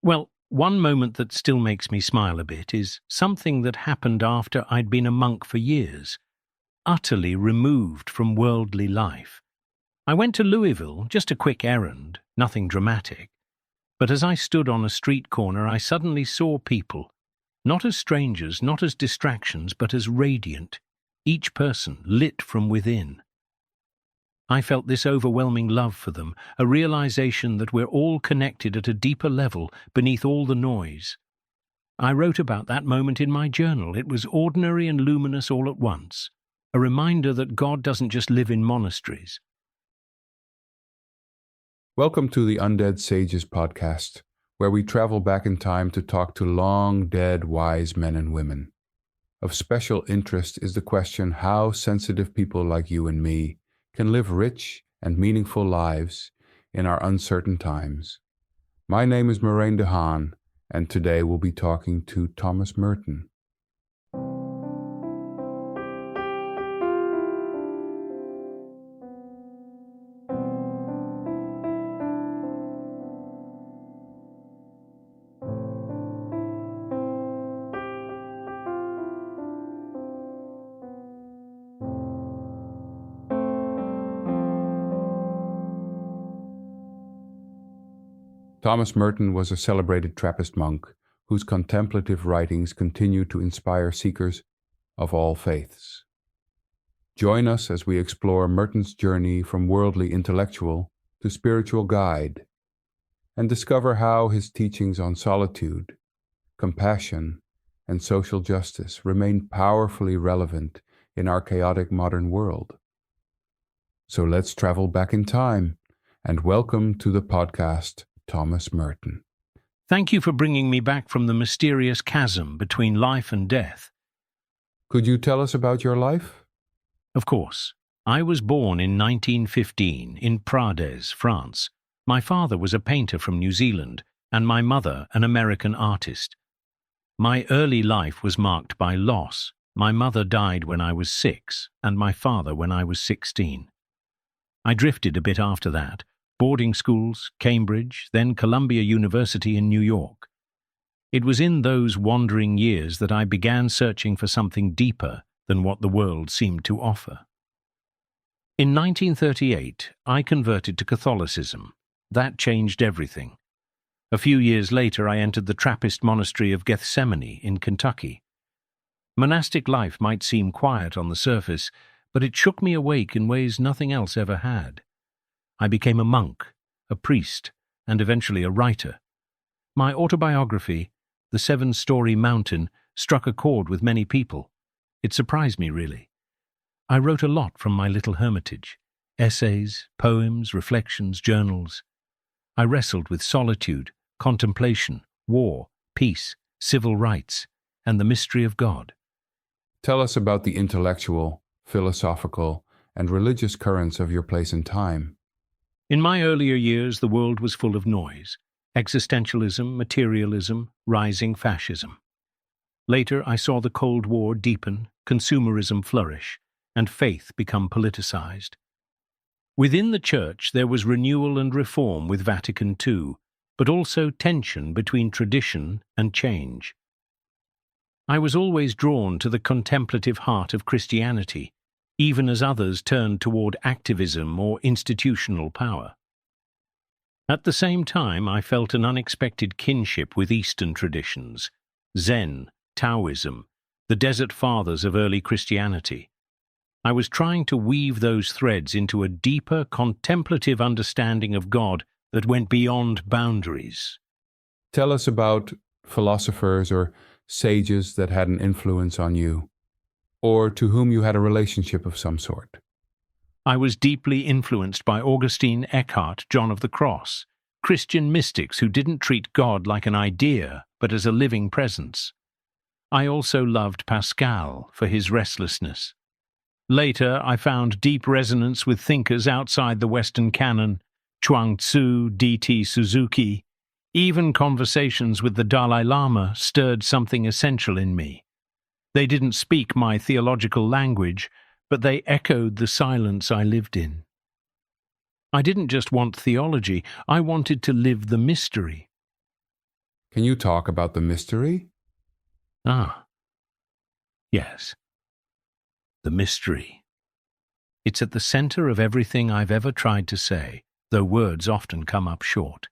Well, one moment that still makes me smile a bit is something that happened after I'd been a monk for years, utterly removed from worldly life. I went to Louisville, just a quick errand, nothing dramatic. But as I stood on a street corner, I suddenly saw people, not as strangers, not as distractions, but as radiant, each person lit from within. I felt this overwhelming love for them, a realization that we're all connected at a deeper level beneath all the noise. I wrote about that moment in my journal. It was ordinary and luminous all at once, a reminder that God doesn't just live in monasteries. Welcome to the Undead Sages podcast, where we travel back in time to talk to long-dead wise men and women. Of special interest is the question how sensitive people like you and me can live rich and meaningful lives in our uncertain times. My name is Merijn de Haen, and today we'll be talking to Thomas Merton. Thomas Merton was a celebrated Trappist monk whose contemplative writings continue to inspire seekers of all faiths. Join us as we explore Merton's journey from worldly intellectual to spiritual guide, and discover how his teachings on solitude, compassion, and social justice remain powerfully relevant in our chaotic modern world. So let's travel back in time, and welcome to the podcast, Thomas Merton. Thank you for bringing me back from the mysterious chasm between life and death. Could you tell us about your life? Of course. I was born in 1915 in Prades, France. My father was a painter from New Zealand, and my mother an American artist. My early life was marked by loss. My mother died when I was 6, and my father when I was 16. I drifted a bit after that. Boarding schools, Cambridge, then Columbia University in New York. It was in those wandering years that I began searching for something deeper than what the world seemed to offer. In 1938, I converted to Catholicism. That changed everything. A few years later, I entered the Trappist monastery of Gethsemane in Kentucky. Monastic life might seem quiet on the surface, but it shook me awake in ways nothing else ever had. I became a monk, a priest, and eventually a writer. My autobiography, The 7-Story Mountain, struck a chord with many people. It surprised me, really. I wrote a lot from my little hermitage: essays, poems, reflections, journals. I wrestled with solitude, contemplation, war, peace, civil rights, and the mystery of God. Tell us about the intellectual, philosophical, and religious currents of your place and time. In my earlier years, the world was full of noise: existentialism, materialism, rising fascism. Later, I saw the Cold War deepen, consumerism flourish, and faith become politicized. Within the Church, there was renewal and reform with Vatican II, but also tension between tradition and change. I was always drawn to the contemplative heart of Christianity, even as others turned toward activism or institutional power. At the same time, I felt an unexpected kinship with Eastern traditions: Zen, Taoism, the Desert Fathers of early Christianity. I was trying to weave those threads into a deeper, contemplative understanding of God that went beyond boundaries. Tell us about philosophers or sages that had an influence on you, or to whom you had a relationship of some sort. I was deeply influenced by Augustine, Eckhart, John of the Cross, Christian mystics who didn't treat God like an idea, but as a living presence. I also loved Pascal for his restlessness. Later, I found deep resonance with thinkers outside the Western canon: Chuang Tzu, D.T. Suzuki. Even conversations with the Dalai Lama stirred something essential in me. They didn't speak my theological language, but they echoed the silence I lived in. I didn't just want theology, I wanted to live the mystery. Can you talk about the mystery? Ah, yes. The mystery. It's at the center of everything I've ever tried to say, though words often come up short.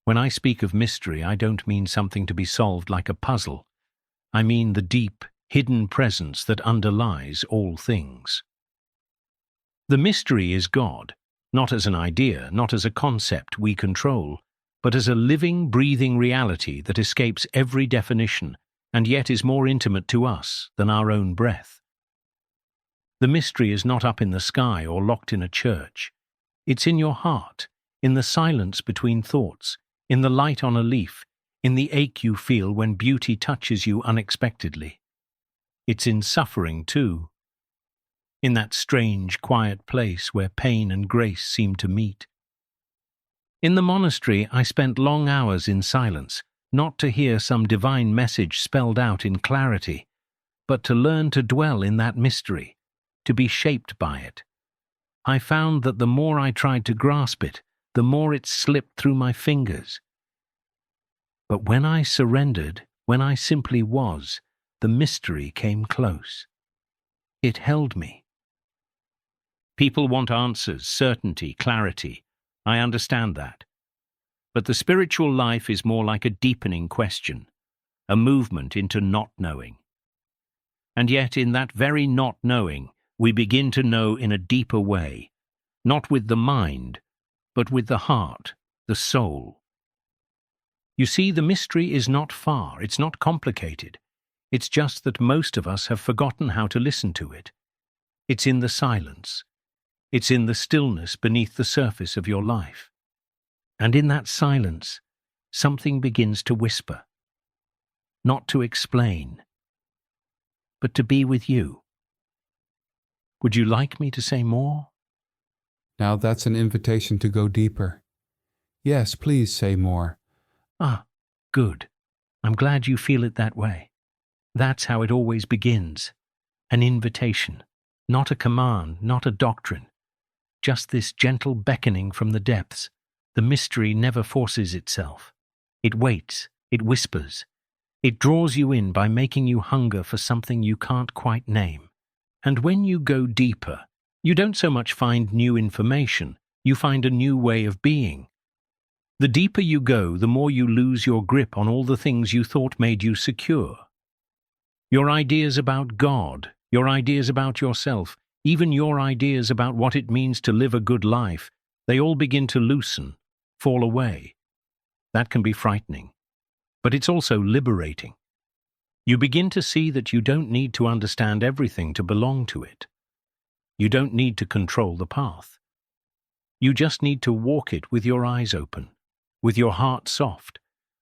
When I speak of mystery, I don't mean something to be solved like a puzzle. I mean the deep, hidden presence that underlies all things. The mystery is God, not as an idea, not as a concept we control, but as a living, breathing reality that escapes every definition and yet is more intimate to us than our own breath. The mystery is not up in the sky or locked in a church. It's in your heart, in the silence between thoughts, in the light on a leaf, in the ache you feel when beauty touches you unexpectedly. It's in suffering, too. In that strange, quiet place where pain and grace seem to meet. In the monastery, I spent long hours in silence, not to hear some divine message spelled out in clarity, but to learn to dwell in that mystery, to be shaped by it. I found that the more I tried to grasp it, the more it slipped through my fingers. But when I surrendered, when I simply was, the mystery came close. It held me. People want answers, certainty, clarity. I understand that. But the spiritual life is more like a deepening question, a movement into not knowing. And yet, in that very not knowing, we begin to know in a deeper way, not with the mind, but with the heart, the soul. You see, the mystery is not far, it's not complicated. It's just that most of us have forgotten how to listen to it. It's in the silence. It's in the stillness beneath the surface of your life. And in that silence, something begins to whisper. Not to explain, but to be with you. Would you like me to say more? Now that's an invitation to go deeper. Yes, please say more. Ah, good. I'm glad you feel it that way. That's how it always begins. An invitation, not a command, not a doctrine. Just this gentle beckoning from the depths. The mystery never forces itself. It waits, it whispers. It draws you in by making you hunger for something you can't quite name. And when you go deeper, you don't so much find new information, you find a new way of being. The deeper you go, the more you lose your grip on all the things you thought made you secure. Your ideas about God, your ideas about yourself, even your ideas about what it means to live a good life, they all begin to loosen, fall away. That can be frightening, but it's also liberating. You begin to see that you don't need to understand everything to belong to it. You don't need to control the path. You just need to walk it with your eyes open, with your heart soft,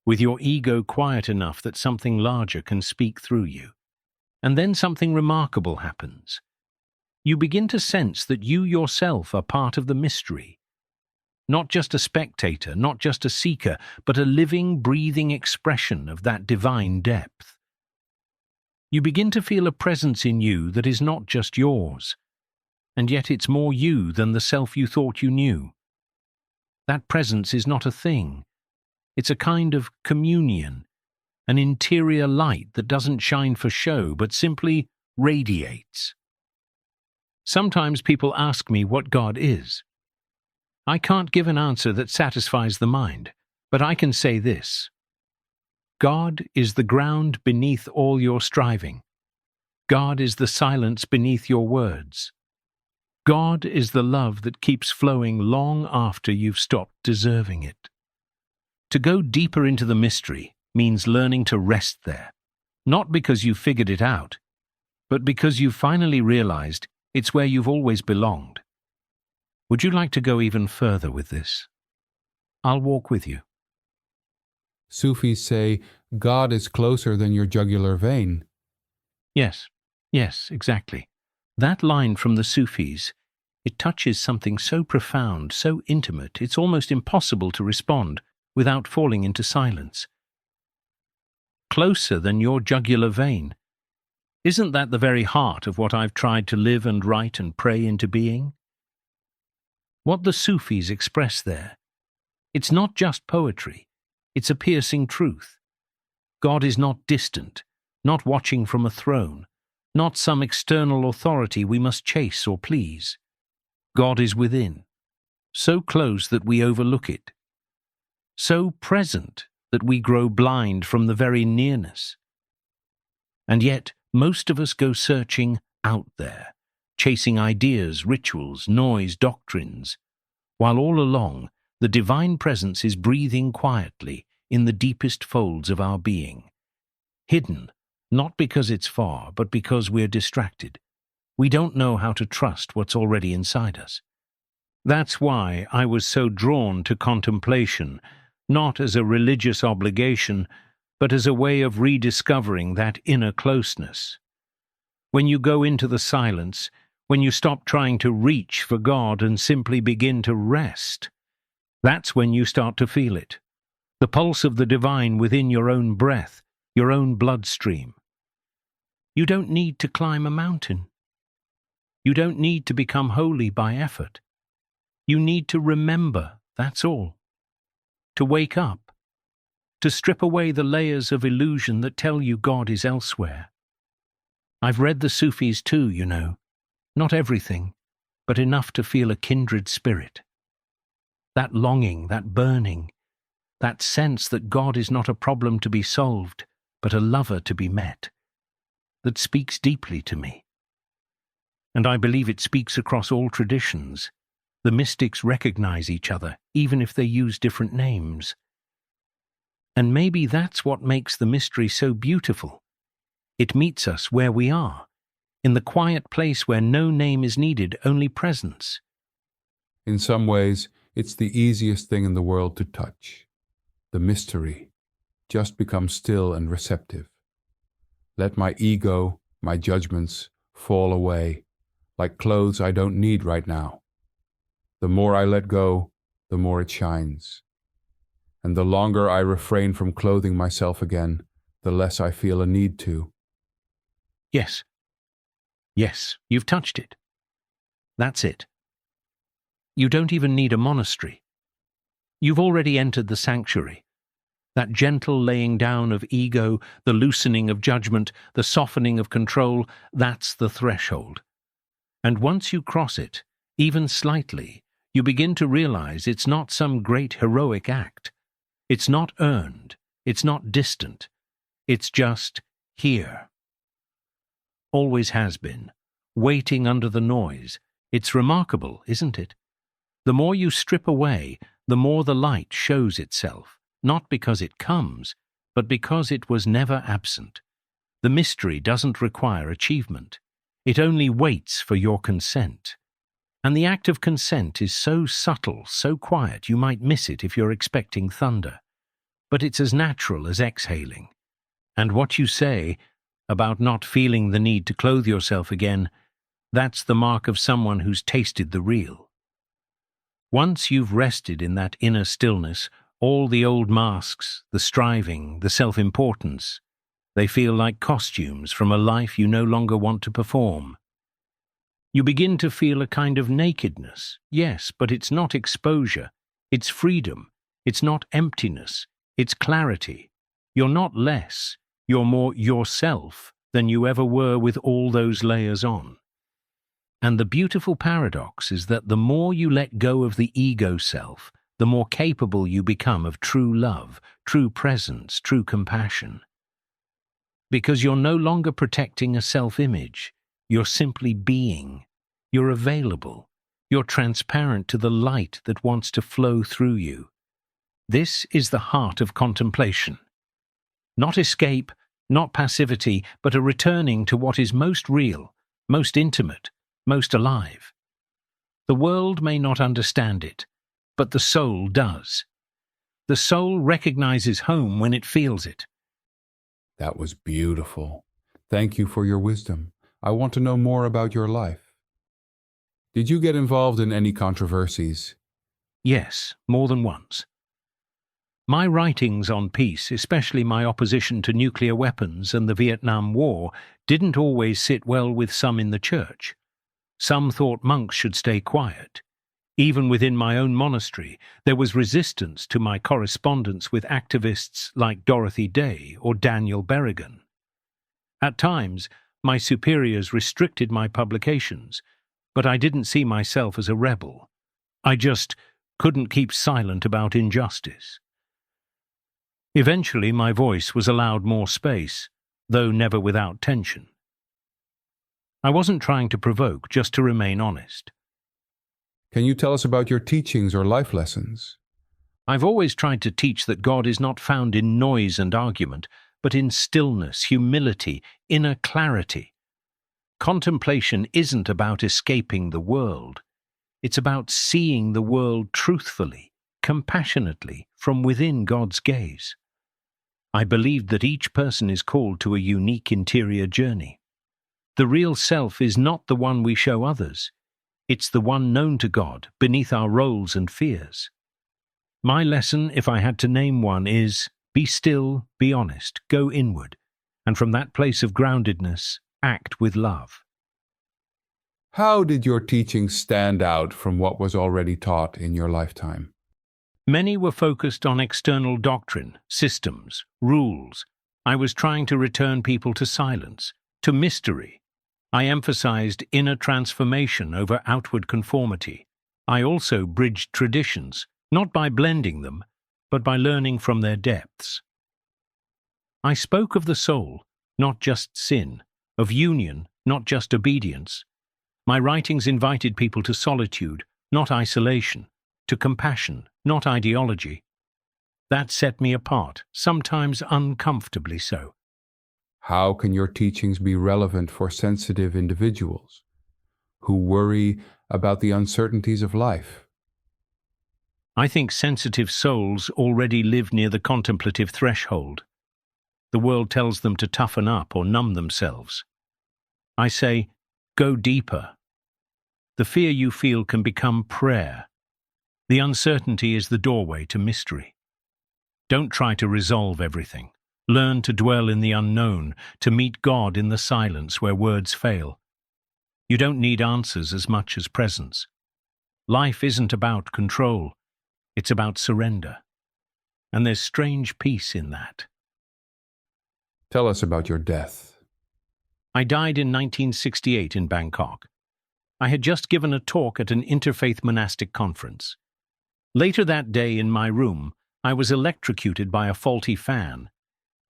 with your ego quiet enough that something larger can speak through you. And then something remarkable happens. You begin to sense that you yourself are part of the mystery. Not just a spectator, not just a seeker, but a living, breathing expression of that divine depth. You begin to feel a presence in you that is not just yours, and yet it's more you than the self you thought you knew. That presence is not a thing. It's a kind of communion, an interior light that doesn't shine for show, but simply radiates. Sometimes people ask me what God is. I can't give an answer that satisfies the mind, but I can say this. God is the ground beneath all your striving. God is the silence beneath your words. God is the love that keeps flowing long after you've stopped deserving it. To go deeper into the mystery means learning to rest there, not because you've figured it out, but because you've finally realized it's where you've always belonged. Would you like to go even further with this? I'll walk with you. Sufis say God is closer than your jugular vein. Yes, exactly. That line from the Sufis, it touches something so profound, so intimate, it's almost impossible to respond without falling into silence. Closer than your jugular vein. Isn't that the very heart of what I've tried to live and write and pray into being? What the Sufis express there, it's not just poetry, It's a piercing truth. God is not distant, not watching from a throne, not some external authority we must chase or please. God is within, so close that we overlook it, so present that we grow blind from the very nearness. And yet, most of us go searching out there, chasing ideas, rituals, noise, doctrines, while all along the divine presence is breathing quietly in the deepest folds of our being, hidden, not because it's far, but because we're distracted. We don't know how to trust what's already inside us. That's why I was so drawn to contemplation, not as a religious obligation, but as a way of rediscovering that inner closeness. When you go into the silence, when you stop trying to reach for God and simply begin to rest, that's when you start to feel it. The pulse of the divine within your own breath, your own bloodstream. You don't need to climb a mountain. You don't need to become holy by effort. You need to remember, that's all. To wake up. To strip away the layers of illusion that tell you God is elsewhere. I've read the Sufis too, you know. Not everything, but enough to feel a kindred spirit. That longing, that burning, that sense that God is not a problem to be solved, but a lover to be met, that speaks deeply to me. And I believe it speaks across all traditions. The mystics recognize each other, even if they use different names. And maybe that's what makes the mystery so beautiful. It meets us where we are, in the quiet place where no name is needed, only presence. In some ways, it's the easiest thing in the world to touch. The mystery. Just become still and receptive. Let my ego, my judgments, fall away, like clothes I don't need right now. The more I let go, the more it shines. And the longer I refrain from clothing myself again, the less I feel a need to. Yes. Yes, you've touched it. That's it. You don't even need a monastery. You've already entered the sanctuary. That gentle laying down of ego, the loosening of judgment, the softening of control, that's the threshold. And once you cross it, even slightly, you begin to realize it's not some great heroic act. It's not earned. It's not distant. It's just here. Always has been, waiting under the noise. It's remarkable, isn't it? The more you strip away, the more the light shows itself, not because it comes, but because it was never absent. The mystery doesn't require achievement. It only waits for your consent. And the act of consent is so subtle, so quiet, you might miss it if you're expecting thunder. But it's as natural as exhaling. And what you say about not feeling the need to clothe yourself again, that's the mark of someone who's tasted the real. Once you've rested in that inner stillness, all the old masks, the striving, the self-importance, they feel like costumes from a life you no longer want to perform. You begin to feel a kind of nakedness, yes, but it's not exposure, it's freedom, it's not emptiness, it's clarity. You're not less, you're more yourself than you ever were with all those layers on. And the beautiful paradox is that the more you let go of the ego self, the more capable you become of true love, true presence, true compassion. Because you're no longer protecting a self-image, you're simply being. You're available. You're transparent to the light that wants to flow through you. This is the heart of contemplation. Not escape, not passivity, but a returning to what is most real, most intimate, most alive. The world may not understand it, but the soul does. The soul recognizes home when it feels it. That was beautiful. Thank you for your wisdom. I want to know more about your life. Did you get involved in any controversies? Yes, more than once. My writings on peace, especially my opposition to nuclear weapons and the Vietnam War, didn't always sit well with some in the church. Some thought monks should stay quiet. Even within my own monastery, there was resistance to my correspondence with activists like Dorothy Day or Daniel Berrigan. At times, my superiors restricted my publications, but I didn't see myself as a rebel. I just couldn't keep silent about injustice. Eventually, my voice was allowed more space, though never without tension. I wasn't trying to provoke, just to remain honest. Can you tell us about your teachings or life lessons? I've always tried to teach that God is not found in noise and argument, but in stillness, humility, inner clarity. Contemplation isn't about escaping the world. It's about seeing the world truthfully, compassionately, from within God's gaze. I believed that each person is called to a unique interior journey. The real self is not the one we show others. It's the one known to God, beneath our roles and fears. My lesson, if I had to name one, is be still, be honest, go inward, and from that place of groundedness, act with love. How did your teachings stand out from what was already taught in your lifetime? Many were focused on external doctrine, systems, rules. I was trying to return people to silence, to mystery. I emphasized inner transformation over outward conformity. I also bridged traditions, not by blending them, but by learning from their depths. I spoke of the soul, not just sin, of union, not just obedience. My writings invited people to solitude, not isolation, to compassion, not ideology. That set me apart, sometimes uncomfortably so. How can your teachings be relevant for sensitive individuals who worry about the uncertainties of life? I think sensitive souls already live near the contemplative threshold. The world tells them to toughen up or numb themselves. I say, go deeper. The fear you feel can become prayer. The uncertainty is the doorway to mystery. Don't try to resolve everything. Learn to dwell in the unknown, to meet God in the silence where words fail. You don't need answers as much as presence. Life isn't about control. It's about surrender. And there's strange peace in that. Tell us about your death. I died in 1968 in Bangkok. I had just given a talk at an interfaith monastic conference. Later that day in my room, I was electrocuted by a faulty fan.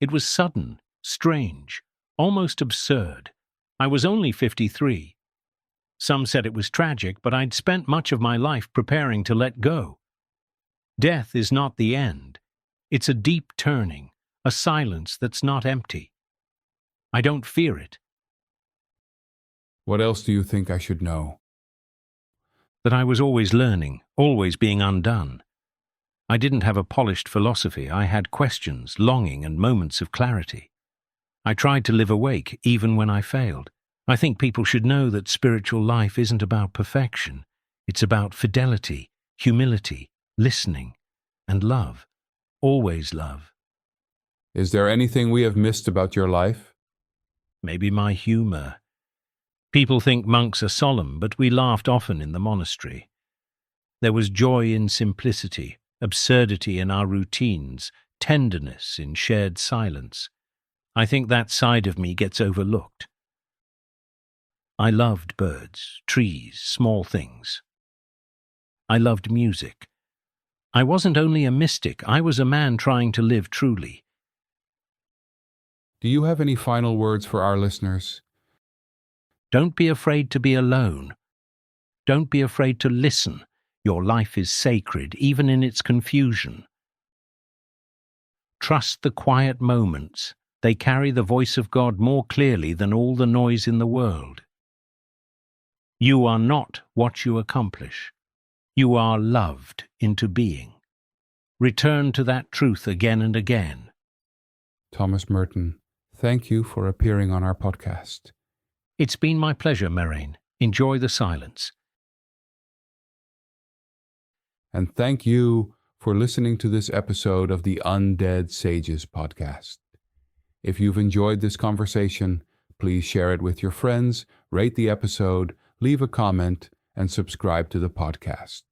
It was sudden, strange, almost absurd. I was only 53. Some said it was tragic, but I'd spent much of my life preparing to let go. Death is not the end. It's a deep turning, a silence that's not empty. I don't fear it. What else do you think I should know? That I was always learning, always being undone. I didn't have a polished philosophy. I had questions, longing, and moments of clarity. I tried to live awake, even when I failed. I think people should know that spiritual life isn't about perfection. It's about fidelity, humility, listening, and love. Always love. Is there anything we have missed about your life? Maybe my humor. People think monks are solemn, but we laughed often in the monastery. There was joy in simplicity, absurdity in our routines, tenderness in shared silence. I think that side of me gets overlooked. I loved birds, trees, small things. I loved music. I wasn't only a mystic, I was a man trying to live truly. Do you have any final words for our listeners? Don't be afraid to be alone. Don't be afraid to listen. Your life is sacred, even in its confusion. Trust the quiet moments. They carry the voice of God more clearly than all the noise in the world. You are not what you accomplish. You are loved into being. Return to that truth again and again. Thomas Merton, thank you for appearing on our podcast. It's been my pleasure, Merijn. Enjoy the silence. And thank you for listening to this episode of the Undead Sages podcast. If you've enjoyed this conversation, please share it with your friends, rate the episode, leave a comment, and subscribe to the podcast.